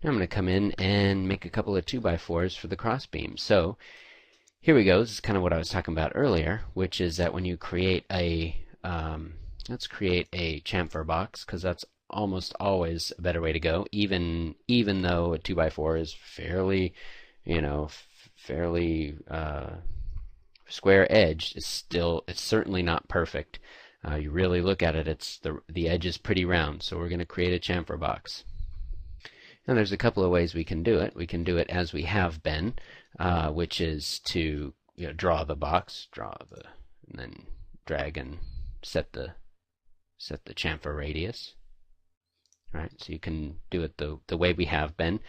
I'm going to come in and make a couple of 2x4s for the crossbeam. So here we go. This is kind of what I was talking about earlier, which is that when you create a, let's create a chamfer box, because that's almost always a better way to go, even though a 2x4 is fairly, fairly square edged. It's certainly not perfect. You really look at it, the edge is pretty round, so we're going to create a chamfer box. And there's a couple of ways we can do it. We can do it as we have been, which is to draw the box, and then drag and set the chamfer radius. Right, so you can do it the way we have been,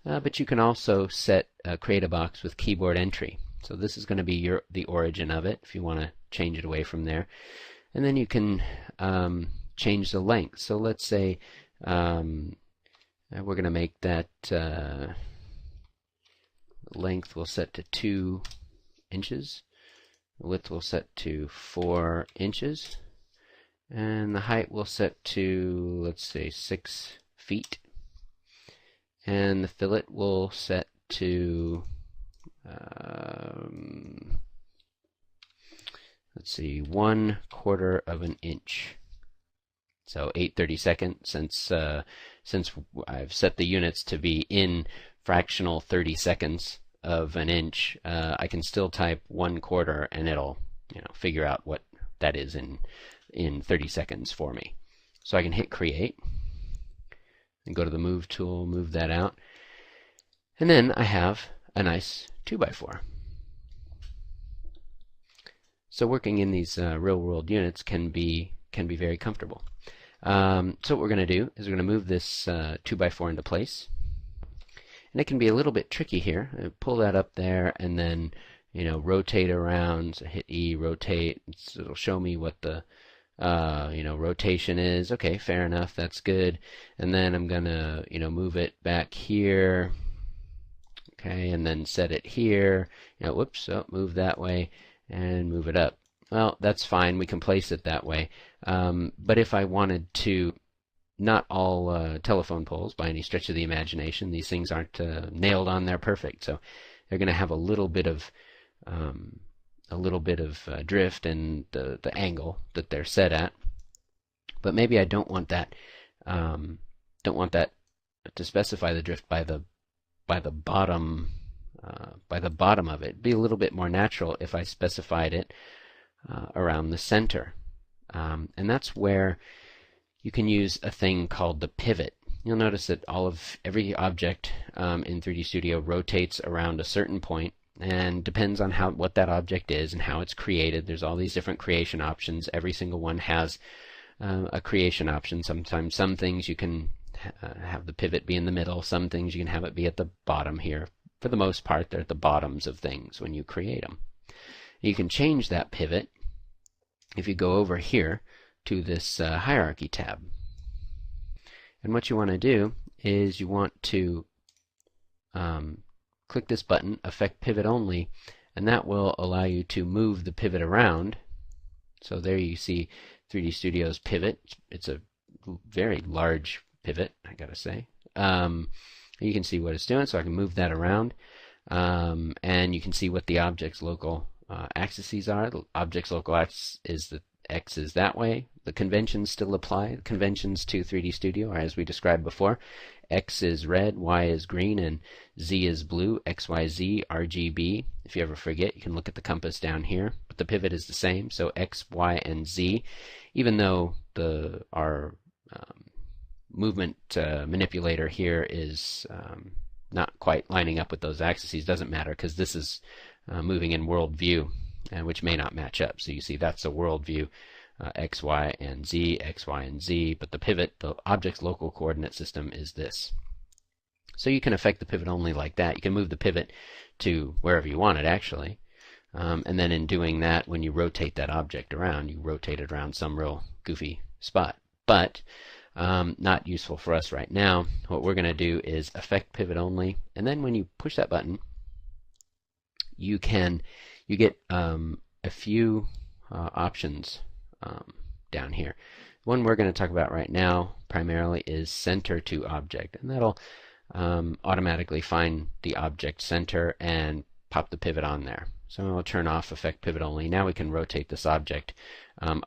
but you can also create a box with keyboard entry. So this is going to be the origin of it if you want to change it away from there. And then you can change the length. So let's say we're going to make that length we'll set to 2 inches. The width we'll set to 4 inches. And the height we'll set to, let's say, 6 feet. And the fillet we'll set to, let's see, 1/4 of an inch. So 8/32. Since I've set the units to be in fractional 30 seconds of an inch, I can still type 1/4 and it'll figure out what that is in 30 seconds for me. So I can hit create and go to the move tool, move that out, and then I have a nice 2x4. So working in these real-world units can be very comfortable. So what we're going to do is we're going to move this 2x4 into place, and it can be a little bit tricky here. Pull that up there, and then rotate around. So hit E, rotate. So it'll show me what the rotation is. Okay, fair enough. That's good. And then I'm gonna move it back here. Okay, and then set it here. Whoops. Oh, move that way. And move it up. Well, that's fine. We can place it that way. But if I wanted to, not all telephone poles by any stretch of the imagination, these things aren't nailed on there perfect. So they're going to have a little bit of drift in the angle that they're set at. But maybe I don't want that. Don't want that to specify the drift by the bottom. By the bottom of it. It'd be a little bit more natural if I specified it around the center. And that's where you can use a thing called the pivot. You'll notice that every object in 3D Studio rotates around a certain point, and depends on what that object is and how it's created. There's all these different creation options. Every single one has a creation option. Sometimes some things you can have the pivot be in the middle. Some things you can have it be at the bottom here. For the most part, they're at the bottoms of things when you create them. You can change that pivot if you go over here to this hierarchy tab. And what you want to do is you want to click this button, Affect Pivot Only, and that will allow you to move the pivot around. So there you see 3D Studio's pivot. It's a very large pivot, I gotta say. You can see what it's doing, so I can move that around, and you can see what the object's local axes are. The object's local axis is the X is that way. The conventions still apply. The conventions to 3D Studio are as we described before. X is red, Y is green, and Z is blue. X, Y, Z, RGB. If you ever forget, you can look at the compass down here. But the pivot is the same, so X, Y, and Z. Even though our movement manipulator here is not quite lining up with those axes, doesn't matter because this is moving in world view, which may not match up. So you see that's a world view, X, Y, and Z, X, Y, and Z, but the pivot, the object's local coordinate system is this. So you can affect the pivot only like that. You can move the pivot to wherever you want it actually, and then in doing that, when you rotate that object around, you rotate it around some real goofy spot. But not useful for us right now. What we're going to do is affect pivot only, and then when you push that button, you get a few options down here. One we're going to talk about right now primarily is center to object, and that'll automatically find the object center and pop the pivot on there. So I'll turn off Effect Pivot Only. Now we can rotate this object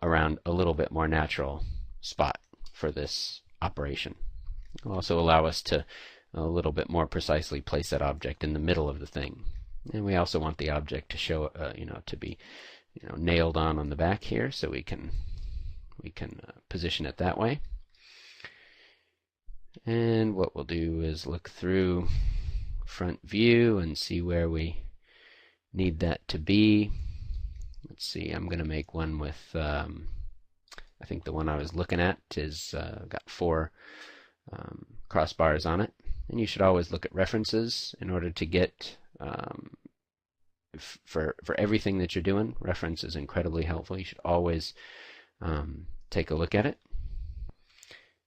around a little bit more natural spot for this operation. It'll also allow us to a little bit more precisely place that object in the middle of the thing. And we also want the object to show, to be, nailed on the back here, so we can position it that way. And what we'll do is look through front view and see where we need that to be. Let's see, I'm going to make one with, I think the one I was looking at is got 4 crossbars on it. And you should always look at references in order to get, for everything that you're doing, reference is incredibly helpful. You should always take a look at it.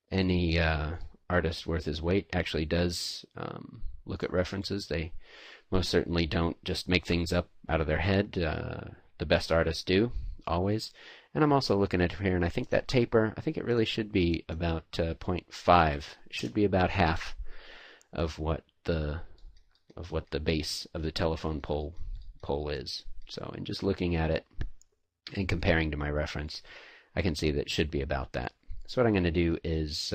Any artist worth his weight actually does look at references. They most certainly don't just make things up out of their head. The best artists do, always. And I'm also looking at here, and I think that taper, I think it really should be about 0.5. It should be about half of what the base of the telephone pole is. So in just looking at it and comparing to my reference, I can see that it should be about that. So what I'm going to do is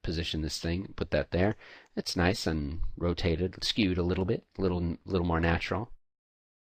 position this thing, put that there. It's nice and rotated, skewed a little bit, a little more natural.